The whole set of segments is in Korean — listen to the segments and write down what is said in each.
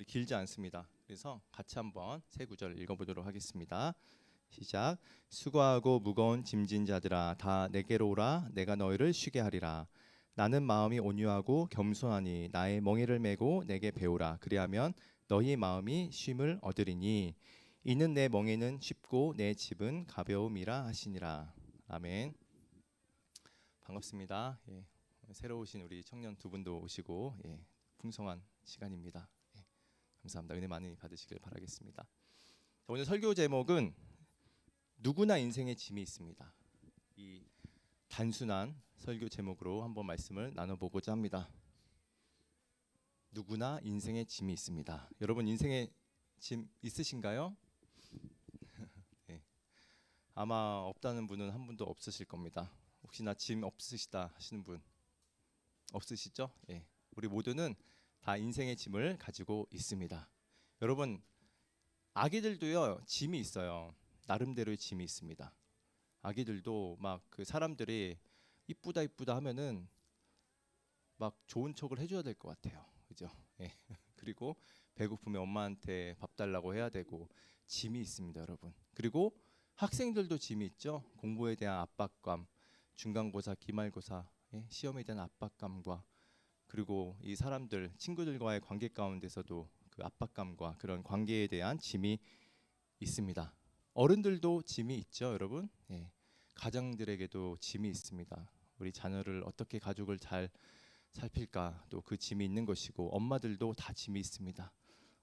길지 않습니다. 그래서 같이 한번 세 구절 읽어보도록 하겠습니다. 시작. 수고하고 무거운 짐진 자들아 다 내게로 오라. 내가 너희를 쉬게 하리라. 나는 마음이 온유하고 겸손하니 나의 멍에를 메고 내게 배우라. 그리하면 너희 마음이 쉼을 얻으리니 이는 내 멍에는 쉽고 내 짐은 가벼움이라 하시니라. 아멘. 반갑습니다. 새로 오신 우리 청년 두 분도 오시고 풍성한 시간입니다. 감사합니다. 은혜 많이 받으시길 바라겠습니다. 오늘 설교 제목은 누구나 인생에 짐이 있습니다. 이 단순한 설교 제목으로 한번 말씀을 나눠보고자 합니다. 누구나 인생에 짐이 있습니다. 여러분 인생에 짐 있으신가요? 네. 아마 없다는 분은 한 분도 없으실 겁니다. 혹시나 짐 없으시다 하시는 분 없으시죠? 우리 모두는 다 인생의 짐을 가지고 있습니다. 여러분 아기들도요 짐이 있어요. 나름대로의 짐이 있습니다. 아기들도 막 그 사람들이 이쁘다 이쁘다 하면은 막 좋은 척을 해줘야 될 것 같아요. 그죠? 그리고 배고프면 엄마한테 밥 달라고 해야 되고 짐이 있습니다, 여러분. 그리고 학생들도 짐이 있죠. 공부에 대한 압박감, 중간고사, 기말고사, 시험에 대한 압박감과 그리고 이 사람들 친구들과의 관계 가운데서도 그 압박감과 그런 관계에 대한 짐이 있습니다. 어른들도 짐이 있죠, 여러분. 가장들에게도 짐이 있습니다. 우리 자녀를 어떻게 가족을 잘 살필까 또 그 짐이 있는 것이고 엄마들도 다 짐이 있습니다.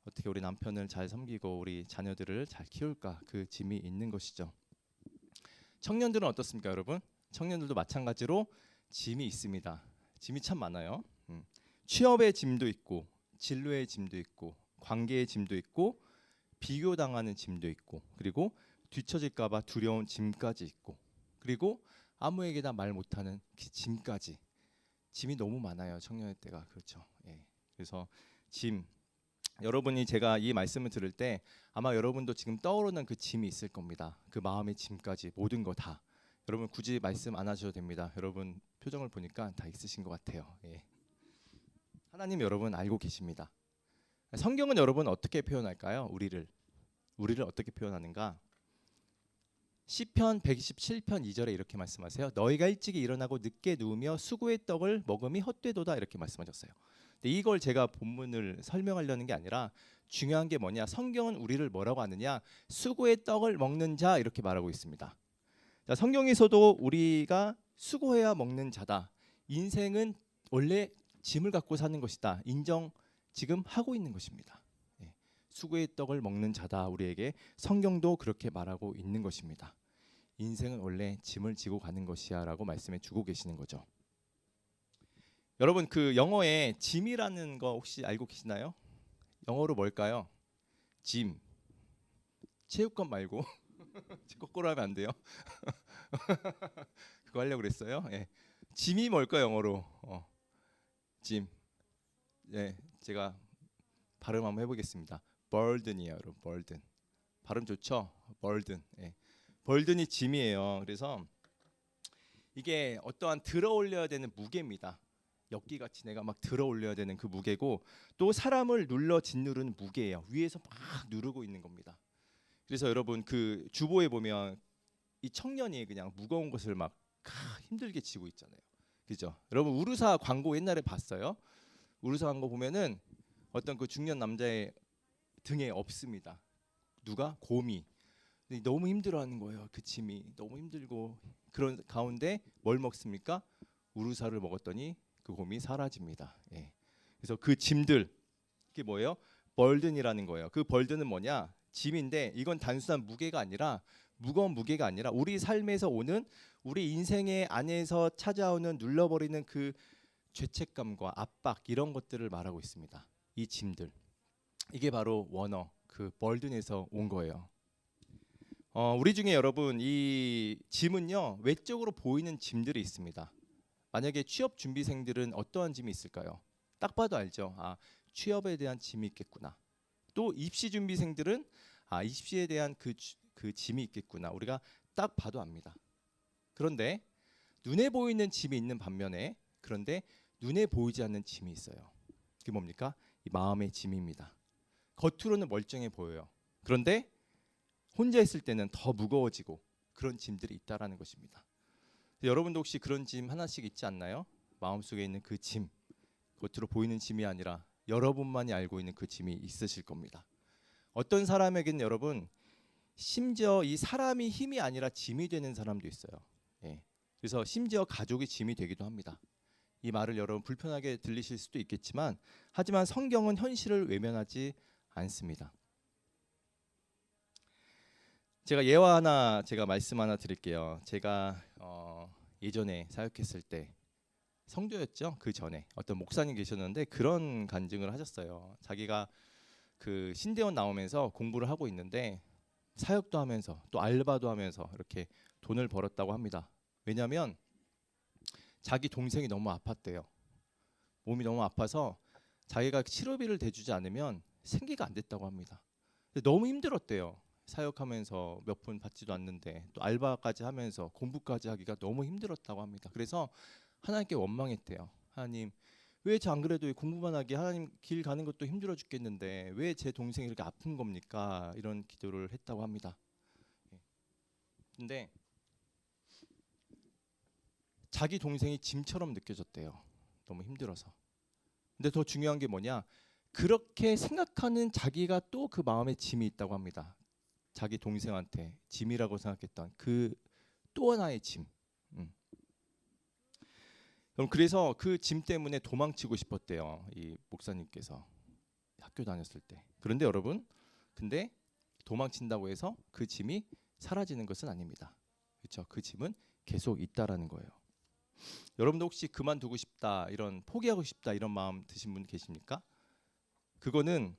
어떻게 우리 남편을 잘 섬기고 우리 자녀들을 잘 키울까 그 짐이 있는 것이죠. 청년들은 어떻습니까, 여러분? 청년들도 마찬가지로 짐이 있습니다. 짐이 참 많아요. 취업의 짐도 있고 진로의 짐도 있고 관계의 짐도 있고 비교당하는 짐도 있고 그리고 뒤처질까 봐 두려운 짐까지 있고 그리고 아무에게나 말 못하는 그 짐까지 짐이 너무 많아요. 청년의 때가 그렇죠. 그래서 짐 여러분이 제가 이 말씀을 들을 때 아마 여러분도 지금 떠오르는 그 짐이 있을 겁니다. 그 마음의 짐까지 모든 거 다. 여러분 굳이 말씀 안 하셔도 됩니다. 여러분 표정을 보니까 다 있으신 것 같아요. 하나님 여러분 알고 계십니다. 성경은 여러분 어떻게 표현할까요? 우리를 어떻게 표현하는가? 시편 127편 2절에 이렇게 말씀하세요. 너희가 일찍이 일어나고 늦게 누우며 수고의 떡을 먹음이 헛되도다 이렇게 말씀하셨어요. 근데 이걸 제가 본문을 설명하려는 게 아니라 중요한 게 뭐냐? 성경은 우리를 뭐라고 하느냐? 수고의 떡을 먹는 자 이렇게 말하고 있습니다. 자, 성경에서도 우리가 수고해야 먹는 자다. 인생은 원래 짐을 갖고 사는 것이다. 인정 지금 하고 있는 것입니다. 수고의 떡을 먹는 자다. 우리에게 성경도 그렇게 말하고 있는 것입니다. 인생은 원래 짐을 지고 가는 것이야라고 말씀해 주고 계시는 거죠. 여러분 그 영어에 짐이라는 거 혹시 알고 계시나요? 영어로 뭘까요? 짐. 체육관 말고 거꾸로 하면 안 돼요. 그거 하려고 그랬어요. 짐이 뭘까요, 영어로? 짐. 제가 발음 한번 해보겠습니다. burden이에요, 여러분. burden. 발음 좋죠? burden. burden이 짐이에요. 그래서 이게 어떠한 들어올려야 되는 무게입니다. 엽기같이 내가 막 들어올려야 되는 그 무게고 또 사람을 눌러 짓누르는 무게예요. 위에서 막 누르고 있는 겁니다. 그래서 여러분 그 주보에 보면 이 청년이 그냥 무거운 것을 막 힘들게 지고 있잖아요. 그죠? 여러분 우르사 광고 옛날에 봤어요? 우르사 광고 보면은 어떤 그 중년 남자의 등에 업습니다. 누가? 곰이. 너무 힘들어하는 거예요. 그 짐이 너무 힘들고 그런 가운데 뭘 먹습니까? 우르사를 먹었더니 그 곰이 사라집니다. 그래서 그 짐들 이게 뭐예요? 벌든이라는 거예요. 그 벌든은 뭐냐? 짐인데 이건 단순한 무게가 아니라 무거운 무게가 아니라 우리 삶에서 오는 우리 인생의 안에서 찾아오는 눌러버리는 그 죄책감과 압박 이런 것들을 말하고 있습니다. 이 짐들 이게 바로 원어 그 벌든에서 온 거예요. 우리 중에 여러분 이 짐은요 외적으로 보이는 짐들이 있습니다. 만약에 취업 준비생들은 어떠한 짐이 있을까요? 딱 봐도 알죠. 취업에 대한 짐이 있겠구나. 또 입시 준비생들은 입시에 대한 그 짐이 있겠구나. 우리가 딱 봐도 압니다. 그런데 눈에 보이는 짐이 있는 반면에 그런데 눈에 보이지 않는 짐이 있어요. 그게 뭡니까? 이 마음의 짐입니다. 겉으로는 멀쩡해 보여요. 그런데 혼자 있을 때는 더 무거워지고 그런 짐들이 있다라는 것입니다. 여러분도 혹시 그런 짐 하나씩 있지 않나요? 마음속에 있는 그 짐, 겉으로 보이는 짐이 아니라 여러분만이 알고 있는 그 짐이 있으실 겁니다. 어떤 사람에게는 여러분 심지어 이 사람이 힘이 아니라 짐이 되는 사람도 있어요. 예. 그래서 심지어 가족이 짐이 되기도 합니다. 이 말을 여러분 불편하게 들리실 수도 있겠지만 하지만 성경은 현실을 외면하지 않습니다. 제가 말씀 하나 드릴게요. 제가 예전에 사역했을 때 성도였죠. 그 전에 어떤 목사님 계셨는데 그런 간증을 하셨어요. 자기가 그 신대원 나오면서 공부를 하고 있는데 사역도 하면서 또 알바도 하면서 이렇게 돈을 벌었다고 합니다. 왜냐하면 자기 동생이 너무 아팠대요. 몸이 너무 아파서 자기가 치료비를 대주지 않으면 생계가 안 됐다고 합니다. 근데 너무 힘들었대요. 사역하면서 몇 푼 받지도 않는데 또 알바까지 하면서 공부까지 하기가 너무 힘들었다고 합니다. 그래서 하나님께 원망했대요. 하나님, 왜 저 안 그래도 공부만 하기 하나님 길 가는 것도 힘들어 죽겠는데 왜 제 동생이 이렇게 아픈 겁니까? 이런 기도를 했다고 합니다. 근데 자기 동생이 짐처럼 느껴졌대요. 너무 힘들어서. 근데 더 중요한 게 뭐냐? 그렇게 생각하는 자기가 또 그 마음에 짐이 있다고 합니다. 자기 동생한테 짐이라고 생각했던 그 또 하나의 짐. 그럼 그래서 그 짐 때문에 도망치고 싶었대요. 이 목사님께서 학교 다녔을 때. 그런데 여러분, 근데 도망친다고 해서 그 짐이 사라지는 것은 아닙니다. 그렇죠? 그 짐은 계속 있다라는 거예요. 여러분도 혹시 그만두고 싶다, 이런 포기하고 싶다 이런 마음 드신 분 계십니까? 그거는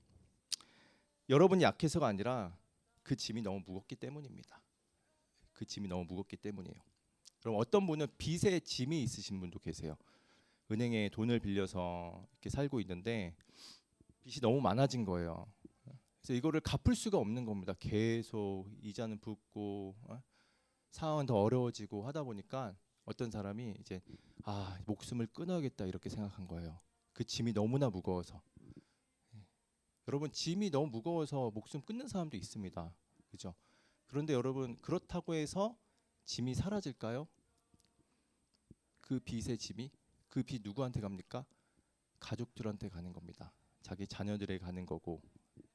여러분이 약해서가 아니라 그 짐이 너무 무겁기 때문입니다. 그 짐이 너무 무겁기 때문이에요. 그럼 어떤 분은 빚의 짐이 있으신 분도 계세요. 은행에 돈을 빌려서 이렇게 살고 있는데 빚이 너무 많아진 거예요. 그래서 이거를 갚을 수가 없는 겁니다. 계속 이자는 붙고 상황은 더 어려워지고 하다 보니까 어떤 사람이 이제 목숨을 끊어야겠다 이렇게 생각한 거예요. 그 짐이 너무나 무거워서. 여러분 짐이 너무 무거워서 목숨 끊는 사람도 있습니다. 그죠? 그런데 여러분 그렇다고 해서 짐이 사라질까요? 그 빚의 짐이 그 빚 누구한테 갑니까? 가족들한테 가는 겁니다. 자기 자녀들에게 가는 거고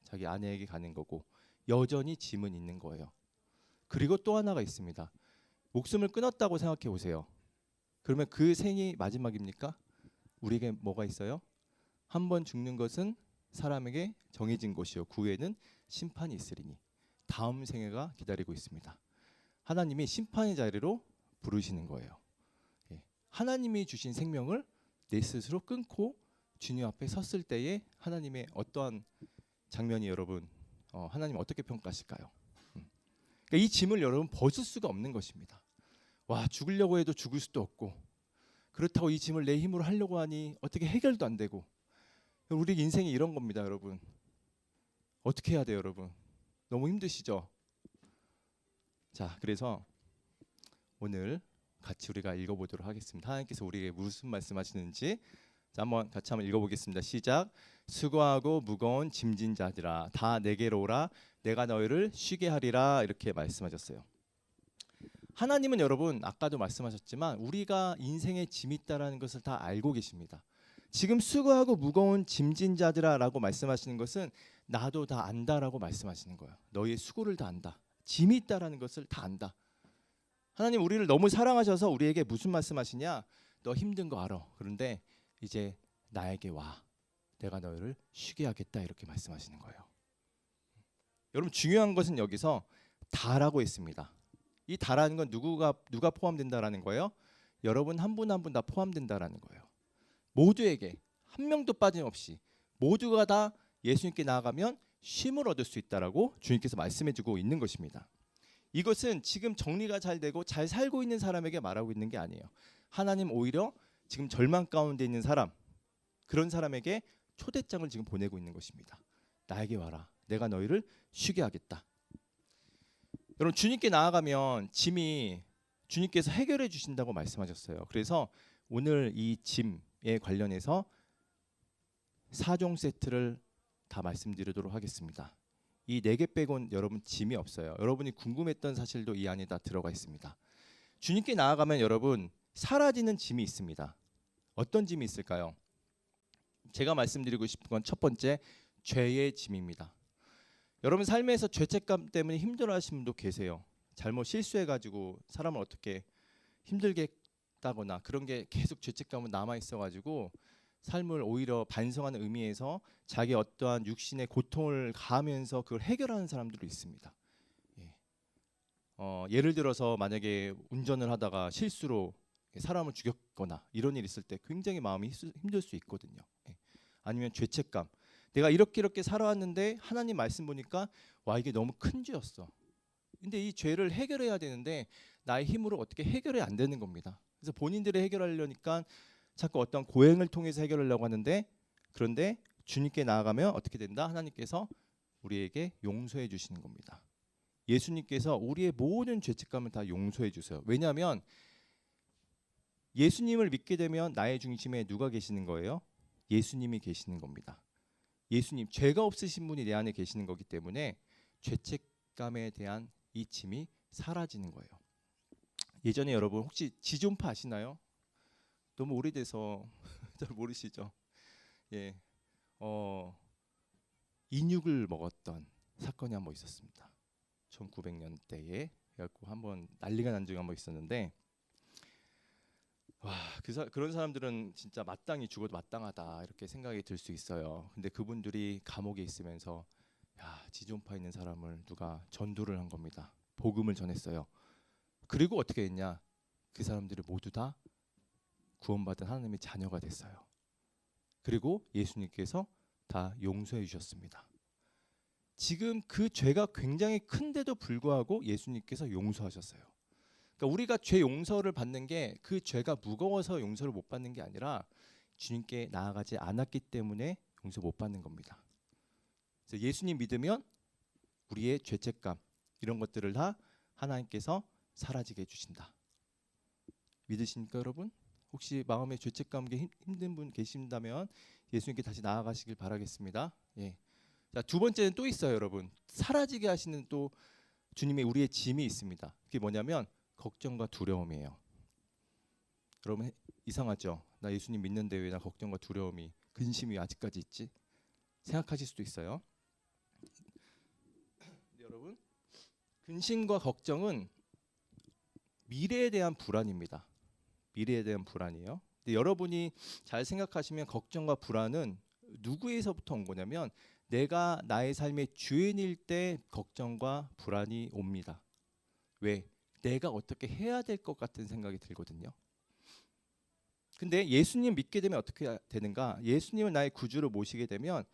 자기 아내에게 가는 거고 여전히 짐은 있는 거예요. 그리고 또 하나가 있습니다. 목숨을 끊었다고 생각해 보세요. 그러면 그 생이 마지막입니까? 우리에게 뭐가 있어요? 한 번 죽는 것은 사람에게 정해진 것이요 그 후에는 심판이 있으리니 다음 생애가 기다리고 있습니다. 하나님이 심판의 자리로 부르시는 거예요. 하나님이 주신 생명을 내 스스로 끊고 주님 앞에 섰을 때에 하나님의 어떠한 장면이 여러분 하나님 어떻게 평가하실까요? 그러니까 이 짐을 여러분 벗을 수가 없는 것입니다. 와 죽으려고 해도 죽을 수도 없고 그렇다고 이 짐을 내 힘으로 하려고 하니 어떻게 해결도 안 되고 우리 인생이 이런 겁니다, 여러분. 어떻게 해야 돼요, 여러분? 너무 힘드시죠? 자, 그래서 오늘 같이 우리가 읽어보도록 하겠습니다. 하나님께서 우리에게 무슨 말씀하시는지 자, 한번 읽어보겠습니다. 시작. 수고하고 무거운 짐진 자들아 다 내게로 오라 내가 너희를 쉬게 하리라 이렇게 말씀하셨어요. 하나님은 여러분 아까도 말씀하셨지만 우리가 인생에 짐이 있다라는 것을 다 알고 계십니다. 지금 수고하고 무거운 짐진 자들아라고 말씀하시는 것은 나도 다 안다라고 말씀하시는 거예요. 너희의 수고를 다 안다. 짐이 있다라는 것을 다 안다. 하나님 우리를 너무 사랑하셔서 우리에게 무슨 말씀하시냐? 너 힘든 거 알아. 그런데 이제 나에게 와. 내가 너희를 쉬게 하겠다 이렇게 말씀하시는 거예요. 여러분 중요한 것은 여기서 다라고 했습니다. 이 다라는 건 누가 포함된다라는 거예요? 여러분 한 분 한 분 다 포함된다라는 거예요. 모두에게 한 명도 빠짐없이 모두가 다 예수님께 나아가면 쉼을 얻을 수 있다라고 주님께서 말씀해주고 있는 것입니다. 이것은 지금 정리가 잘 되고 잘 살고 있는 사람에게 말하고 있는 게 아니에요. 하나님 오히려 지금 절망 가운데 있는 사람 그런 사람에게 초대장을 지금 보내고 있는 것입니다. 나에게 와라. 내가 너희를 쉬게 하겠다. 여러분 주님께 나아가면 짐이 주님께서 해결해 주신다고 말씀하셨어요. 그래서 오늘 이 짐에 관련해서 4종 세트를 다 말씀드리도록 하겠습니다. 이 4개 빼곤 여러분 짐이 없어요. 여러분이 궁금했던 사실도 이 안에 다 들어가 있습니다. 주님께 나아가면 여러분 사라지는 짐이 있습니다. 어떤 짐이 있을까요? 제가 말씀드리고 싶은 건 첫 번째, 죄의 짐입니다. 여러분 삶에서 죄책감 때문에 힘들어하시는 분도 계세요. 잘못 실수해가지고 사람을 어떻게 힘들게 했다거나 그런 게 계속 죄책감은 남아 있어가지고 삶을 오히려 반성하는 의미에서 자기 어떠한 육신의 고통을 가하면서 그걸 해결하는 사람들도 있습니다. 예를 들어서 만약에 운전을 하다가 실수로 사람을 죽였거나 이런 일이 있을 때 굉장히 마음이 힘들 수 있거든요. 아니면 죄책감. 내가 이렇게 살아왔는데 하나님 말씀 보니까 와 이게 너무 큰 죄였어. 근데 이 죄를 해결해야 되는데 나의 힘으로 어떻게 해결이 안 되는 겁니다. 그래서 본인들이 해결하려니까 자꾸 어떤 고행을 통해서 해결하려고 하는데 그런데 주님께 나아가면 어떻게 된다? 하나님께서 우리에게 용서해 주시는 겁니다. 예수님께서 우리의 모든 죄책감을 다 용서해 주세요. 왜냐하면 예수님을 믿게 되면 나의 중심에 누가 계시는 거예요? 예수님이 계시는 겁니다. 예수님, 죄가 없으신 분이 내 안에 계시는 거기 때문에 죄책감에 대한 이 짐이 사라지는 거예요. 예전에 여러분 혹시 지존파 아시나요? 너무 오래돼서 잘 모르시죠? 예, 인육을 먹었던 사건이 한번 있었습니다. 1900년대에 그래갖고 한번 난리가 난 적이 한번 있었는데 와, 그런 사람들은 진짜 마땅히 죽어도 마땅하다 이렇게 생각이 들 수 있어요. 근데 그분들이 감옥에 있으면서 지존파 있는 사람을 누가 전도를 한 겁니다. 복음을 전했어요. 그리고 어떻게 했냐? 그 사람들이 모두 다 구원받은 하나님의 자녀가 됐어요. 그리고 예수님께서 다 용서해 주셨습니다. 지금 그 죄가 굉장히 큰데도 불구하고 예수님께서 용서하셨어요. 그러니까 우리가 죄 용서를 받는 게 그 죄가 무거워서 용서를 못 받는 게 아니라 주님께 나아가지 않았기 때문에 용서 못 받는 겁니다. 그래서 예수님 믿으면 우리의 죄책감 이런 것들을 다 하나님께서 사라지게 해주신다. 믿으십니까 여러분? 혹시 마음에 죄책감 힘든 분 계신다면 예수님께 다시 나아가시길 바라겠습니다. 예. 자, 두 번째는 또 있어요 여러분. 사라지게 하시는 또 주님의 우리의 짐이 있습니다. 그게 뭐냐면 걱정과 두려움이에요. 여러분 이상하죠? 나 예수님 믿는데 왜 나 걱정과 두려움이 근심이 아직까지 있지? 생각하실 수도 있어요. 근데 여러분 근심과 걱정은 미래에 대한 불안입니다. 미래에 대한 불안이에요. 근데 여러분이 잘 생각하시면 걱정과 불안은 누구에서부터 온 거냐면 내가 나의 삶의 주인일 때 걱정과 불안이 옵니다. 왜? 내가 어떻게 해야 될 것 같은 생각이 들거든요. 근데 예수님 믿게 되면 어떻게 되는가? 예수님을 나의 구주로 모시게 되면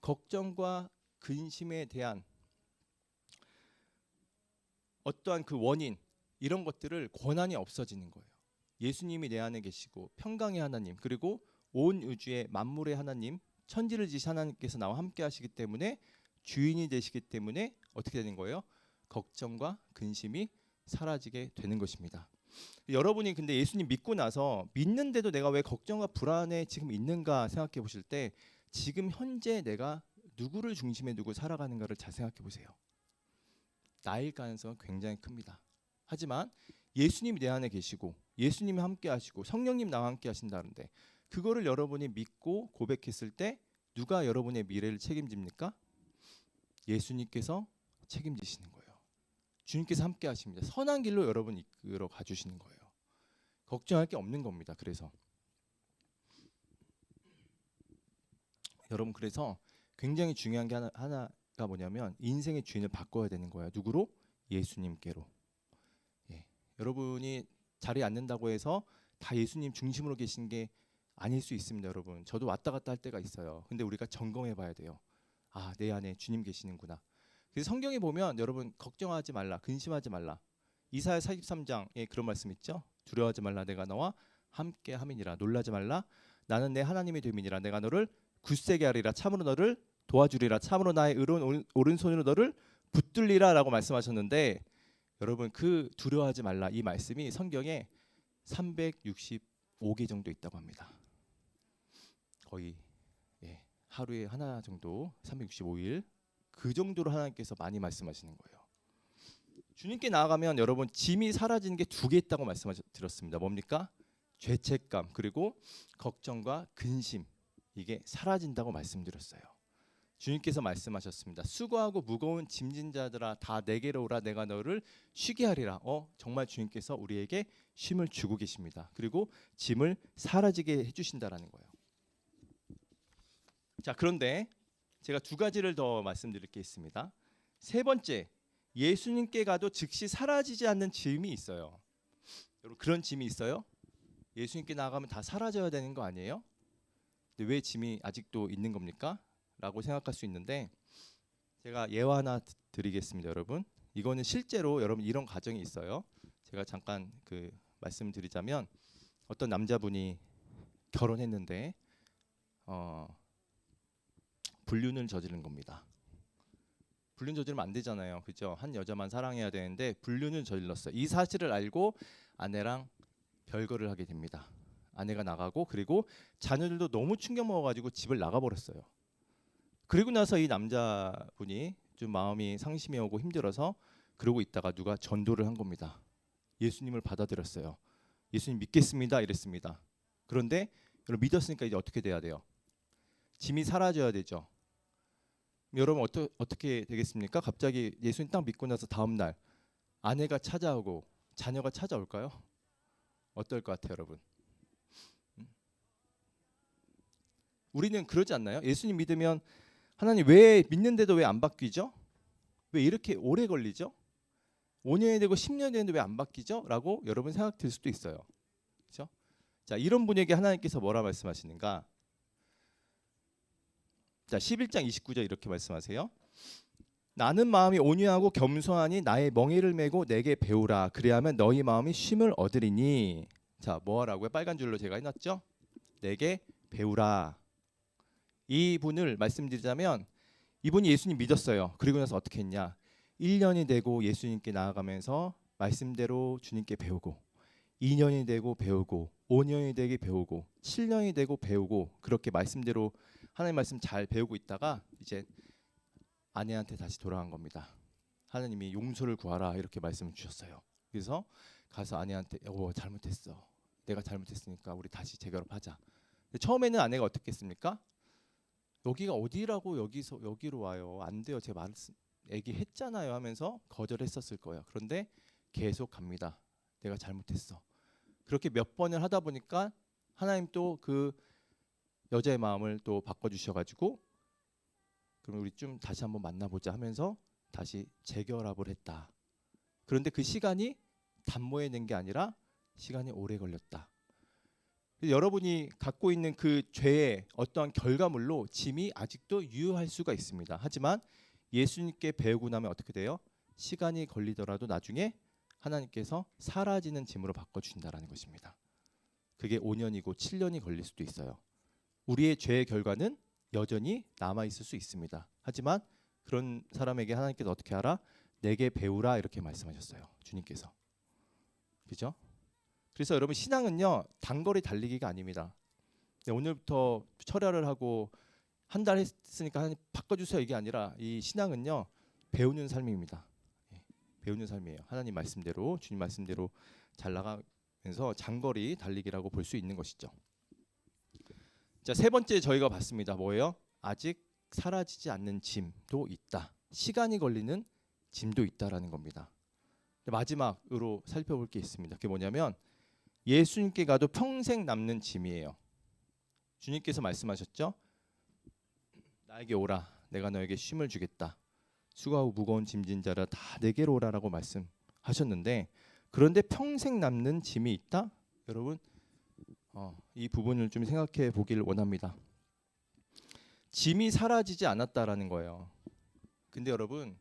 걱정과 근심에 대한 어떠한 그 원인 이런 것들을 권한이 없어지는 거예요. 예수님이 내 안에 계시고 평강의 하나님 그리고 온 우주의 만물의 하나님 천지를 지신 하나님께서 나와 함께 하시기 때문에 주인이 되시기 때문에 어떻게 되는 거예요? 걱정과 근심이 사라지게 되는 것입니다. 여러분이 근데 예수님 믿고 나서 믿는데도 내가 왜 걱정과 불안에 지금 있는가 생각해 보실 때 지금 현재 내가 누구를 중심에 두고 살아가는가를 잘 생각해 보세요. 나일 가능성은 굉장히 큽니다. 하지만 예수님이 내 안에 계시고 예수님이 함께 하시고 성령님 나와 함께 하신다는데 그거를 여러분이 믿고 고백했을 때 누가 여러분의 미래를 책임집니까? 예수님께서 책임지시는 거예요. 주님께서 함께 하십니다. 선한 길로 여러분 이끌어 가주시는 거예요. 걱정할 게 없는 겁니다. 그래서 여러분 그래서 굉장히 중요한 게 하나가 뭐냐면 인생의 주인을 바꿔야 되는 거예요. 누구로? 예수님께로. 예. 여러분이 자리에 앉는다고 해서 다 예수님 중심으로 계신 게 아닐 수 있습니다. 여러분 저도 왔다 갔다 할 때가 있어요. 근데 우리가 점검해 봐야 돼요. 아, 내 안에 주님 계시는구나. 그래서 성경에 보면 여러분 걱정하지 말라, 근심하지 말라. 이사야 43장에 그런 말씀 있죠. 두려워하지 말라, 내가 너와 함께 함이니라. 놀라지 말라, 나는 내 하나님이 됨이니라. 내가 너를 굳세게 하리라. 참으로 너를 도와주리라. 참으로 나의 의로운 오른손으로 너를 붙들리라라고 말씀하셨는데 여러분 그 두려워하지 말라 이 말씀이 성경에 365개 정도 있다고 합니다. 거의 하루에 하나 정도 365일 그 정도로 하나님께서 많이 말씀하시는 거예요. 주님께 나아가면 여러분 짐이 사라지는 게 두 개 있다고 말씀드렸습니다. 뭡니까? 죄책감 그리고 걱정과 근심 이게 사라진다고 말씀드렸어요. 주님께서 말씀하셨습니다. 수고하고 무거운 짐진 자들아 다 내게로 오라 내가 너를 쉬게 하리라. 정말 주님께서 우리에게 쉼을 주고 계십니다. 그리고 짐을 사라지게 해주신다라는 거예요. 자, 그런데 제가 두 가지를 더 말씀드릴 게 있습니다. 세 번째, 예수님께 가도 즉시 사라지지 않는 짐이 있어요. 여러분 그런 짐이 있어요? 예수님께 나아가면 다 사라져야 되는 거 아니에요? 근데 왜 짐이 아직도 있는 겁니까? 라고 생각할 수 있는데 제가 예화 하나 드리겠습니다. 여러분 이거는 실제로 여러분 이런 가정이 있어요. 제가 잠깐 말씀드리자면 어떤 남자분이 결혼했는데 불륜을 저지른 겁니다. 불륜 저지르면 안 되잖아요. 그죠? 한 여자만 사랑해야 되는데 불륜을 저질렀어요. 이 사실을 알고 아내랑 별거를 하게 됩니다. 아내가 나가고 그리고 자녀들도 너무 충격 먹어가지고 집을 나가버렸어요. 그리고 나서 이 남자분이 좀 마음이 상심이 오고 힘들어서 그러고 있다가 누가 전도를 한 겁니다. 예수님을 받아들였어요. 예수님 믿겠습니다 이랬습니다. 그런데 여러분 믿었으니까 이제 어떻게 돼야 돼요? 짐이 사라져야 되죠. 여러분 어떻게 되겠습니까? 갑자기 예수님 딱 믿고 나서 다음 날 아내가 찾아오고 자녀가 찾아올까요? 어떨 것 같아요, 여러분? 우리는 그러지 않나요? 예수님 믿으면 하나님 왜 믿는데도 왜 안 바뀌죠? 왜 이렇게 오래 걸리죠? 5년이 되고 10년이 되는데 왜 안 바뀌죠? 라고 여러분 생각 들 수도 있어요. 그렇죠? 자, 이런 분에게 하나님께서 뭐라 말씀하시는가? 자, 11장 29절 이렇게 말씀하세요. 나는 마음이 온유하고 겸손하니 나의 멍에를 메고 내게 배우라. 그리하면 너희 마음이 쉼을 얻으리니. 자, 뭐 하라고요? 빨간 줄로 제가 해놨죠? 내게 배우라. 이 분을 말씀드리자면 이분이 예수님 믿었어요. 그리고 나서 어떻게 했냐? 1년이 되고 예수님께 나아가면서 말씀대로 주님께 배우고 2년이 되고 배우고 5년이 되게 배우고 7년이 되고 배우고 그렇게 말씀대로 하나님 말씀 잘 배우고 있다가 이제 아내한테 다시 돌아간 겁니다. 하나님이 용서를 구하라 이렇게 말씀을 주셨어요. 그래서 가서 아내한테 잘못했어. 내가 잘못했으니까 우리 다시 재결합하자. 근데 처음에는 아내가 어떻게 했습니까? 여기가 어디라고 여기로 와요. 안 돼요. 제가 얘기했잖아요 하면서 거절했었을 거예요. 그런데 계속 갑니다. 내가 잘못했어. 그렇게 몇 번을 하다 보니까 하나님 또 그 여자의 마음을 또 바꿔주셔가지고 그럼 우리 좀 다시 한번 만나보자 하면서 다시 재결합을 했다. 그런데 그 시간이 단모에 낸 게 아니라 시간이 오래 걸렸다. 여러분이 갖고 있는 그 죄의 어떠한 결과물로 짐이 아직도 유효할 수가 있습니다. 하지만 예수님께 배우고 나면 어떻게 돼요? 시간이 걸리더라도 나중에 하나님께서 사라지는 짐으로 바꿔주신다는 것입니다. 그게 5년이고 7년이 걸릴 수도 있어요. 우리의 죄의 결과는 여전히 남아있을 수 있습니다. 하지만 그런 사람에게 하나님께서 어떻게 하라? 내게 배우라 이렇게 말씀하셨어요. 주님께서. 그죠? 그래서 여러분 신앙은요 단거리 달리기가 아닙니다. 오늘부터 철야를 하고 한 달 했으니까 하나님 바꿔주세요 이게 아니라 이 신앙은요 배우는 삶입니다. 배우는 삶이에요. 하나님 말씀대로 주님 말씀대로 잘 나가면서 장거리 달리기라고 볼 수 있는 것이죠. 자, 세 번째 저희가 봤습니다. 뭐예요? 아직 사라지지 않는 짐도 있다. 시간이 걸리는 짐도 있다라는 겁니다. 마지막으로 살펴볼 게 있습니다. 그게 뭐냐면 예수님께 가도 평생 남는 짐이에요. 주님께서 말씀하셨죠? 나에게 오라. 내가 너에게 쉼을 주겠다. 수고하고 무거운 짐진 자라 다 내게로 오라라고 말씀하셨는데 그런데 평생 남는 짐이 있다? 여러분 이 부분을 좀 생각해 보기를 원합니다. 짐이 사라지지 않았다라는 거예요. 근데 여러분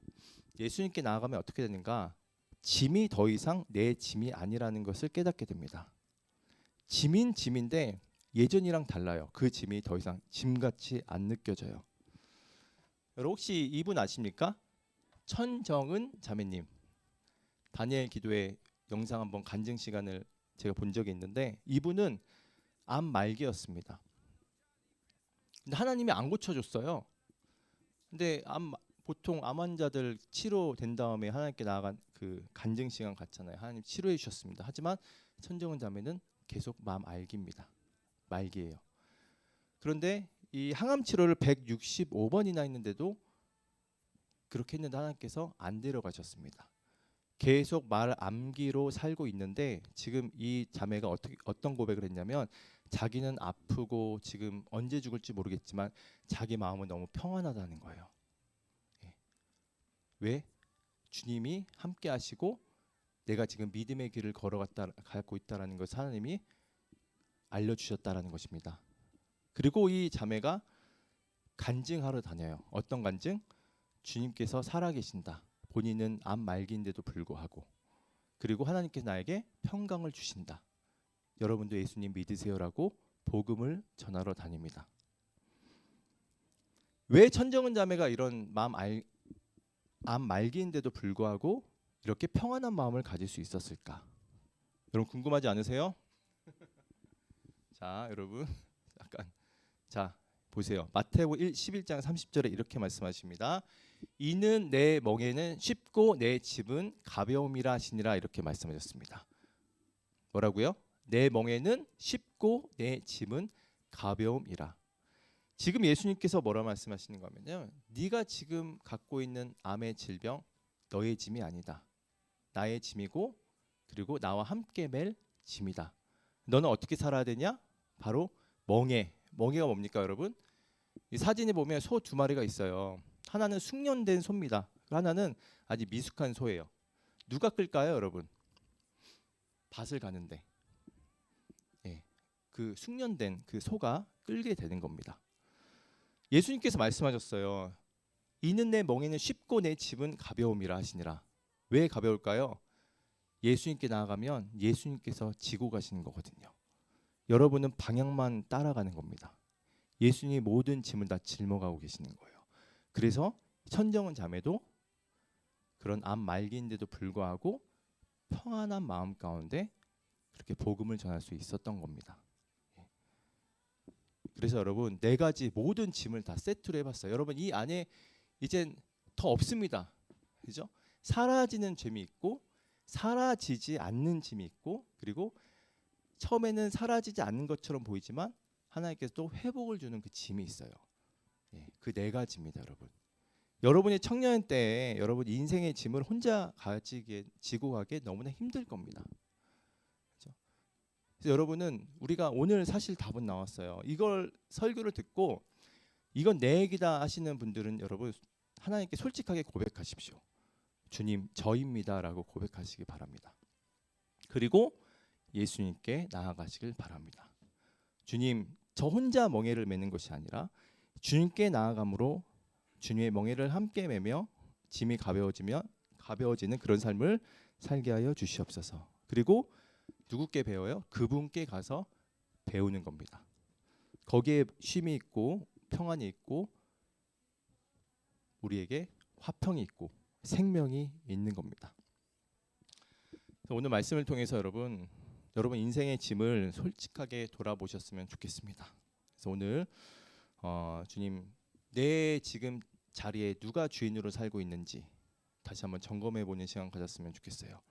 예수님께 나아가면 어떻게 되는가? 짐이 더 이상 내 짐이 아니라는 것을 깨닫게 됩니다. 짐인데 예전이랑 달라요. 그 짐이 더 이상 짐같이 안 느껴져요. 여러분 혹시 이분 아십니까? 천정은 자매님. 다니엘 기도회 영상 한번 간증 시간을 제가 본 적이 있는데 이분은 암 말기였습니다. 근데 하나님이 안 고쳐줬어요. 근데 보통 암 환자들 치료된 다음에 하나님께 나아간 그 간증 시간 갖잖아요. 하나님 치료해 주셨습니다. 하지만 천정은 자매는 계속 마음 알기입니다. 말기예요. 그런데 이 항암 치료를 165번이나 했는데도 그렇게 했는데 하나님께서 안 데려가셨습니다. 계속 말 암기로 살고 있는데 지금 이 자매가 어떤 고백을 했냐면 자기는 아프고 지금 언제 죽을지 모르겠지만 자기 마음은 너무 평안하다는 거예요. 예. 왜? 주님이 함께 하시고 내가 지금 믿음의 길을 가고 있다라는 것을 하나님이 알려주셨다라는 것입니다. 그리고 이 자매가 간증하러 다녀요. 어떤 간증? 주님께서 살아계신다. 본인은 암 말기인데도 불구하고 그리고 하나님께서 나에게 평강을 주신다. 여러분도 예수님 믿으세요라고 복음을 전하러 다닙니다. 왜 천정은 자매가 이런 암 말기인데도 불구하고 이렇게 평안한 마음을 가질 수 있었을까? 여러분 궁금하지 않으세요? 자, 여러분 약간 자 보세요. 마태복음 11장 30절에 이렇게 말씀하십니다. 이는 내 멍에는 쉽고 내 짐은 가벼움이라 하시니라 이렇게 말씀하셨습니다. 뭐라고요? 내 멍에는 쉽고 내 짐은 가벼움이라. 지금 예수님께서 뭐라 말씀하시는 거면요. 네가 지금 갖고 있는 암의 질병 너의 짐이 아니다. 나의 짐이고 그리고 나와 함께 맬 짐이다. 너는 어떻게 살아야 되냐? 바로 멍에가 뭡니까 여러분? 이 사진에 보면 소 두 마리가 있어요. 하나는 숙련된 소입니다. 하나는 아직 미숙한 소예요. 누가 끌까요 여러분? 밭을 가는데 예, 그 숙련된 그 소가 끌게 되는 겁니다. 예수님께서 말씀하셨어요. 이는 내 멍에는 쉽고 내 짐은 가벼움이라 하시니라. 왜 가벼울까요? 예수님께 나아가면 예수님께서 지고 가시는 거거든요. 여러분은 방향만 따라가는 겁니다. 예수님이 모든 짐을 다 짊어가고 계시는 거예요. 그래서 천정은 자매도 그런 암 말기인데도 불구하고 평안한 마음 가운데 그렇게 복음을 전할 수 있었던 겁니다. 그래서 여러분 네 가지 모든 짐을 다 세트로 해봤어요. 여러분 이 안에 이젠 더 없습니다. 그죠? 사라지는 짐이 있고 사라지지 않는 짐이 있고 그리고 처음에는 사라지지 않는 것처럼 보이지만 하나님께서 또 회복을 주는 그 짐이 있어요. 예, 그 네 가지입니다, 여러분. 여러분이 청년 때에 여러분 인생의 짐을 혼자 지고 가기 너무나 힘들 겁니다. 그렇죠? 그래서 여러분은 우리가 오늘 사실 답은 나왔어요. 이걸 설교를 듣고 이건 내 얘기다 하시는 분들은 여러분 하나님께 솔직하게 고백하십시오. 주님, 저입니다라고 고백하시기 바랍니다. 그리고 예수님께 나아가시길 바랍니다. 주님, 저 혼자 멍에를 매는 것이 아니라 주님께 나아감으로 주님의 멍에를 함께 매며 짐이 가벼워지는 그런 삶을 살게 하여 주시옵소서. 그리고 누구께 배워요? 그분께 가서 배우는 겁니다. 거기에 쉼이 있고 평안이 있고 우리에게 화평이 있고 생명이 있는 겁니다. 오늘 말씀을 통해서 여러분 인생의 짐을 솔직하게 돌아보셨으면 좋겠습니다. 그래서 오늘 주님 내 지금 자리에 누가 주인으로 살고 있는지 다시 한번 점검해 보는 시간 가졌으면 좋겠어요.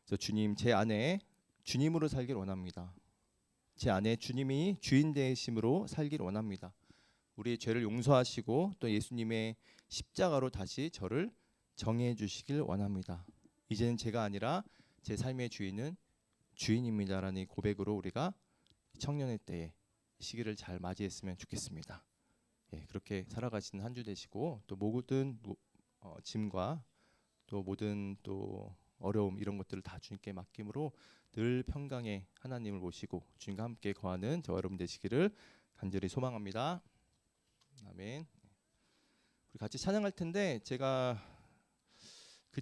그래서 주님 제 안에 주님으로 살길 원합니다. 제 안에 주님이 주인 되심으로 살길 원합니다. 우리의 죄를 용서하시고 또 예수님의 십자가로 다시 저를 정해 주시길 원합니다. 이제는 제가 아니라 제 삶의 주인은 주인입니다라는 고백으로 우리가 청년의 때에 시기를 잘 맞이했으면 좋겠습니다. 예, 그렇게 살아가시는 한 주 되시고 또 모든 짐과 또 모든 또 어려움 이런 것들을 다 주님께 맡김으로 늘 평강의 하나님을 모시고 주님과 함께 거하는 저와 여러분 되시기를 간절히 소망합니다. 아멘. 우리 같이 찬양할 텐데 제가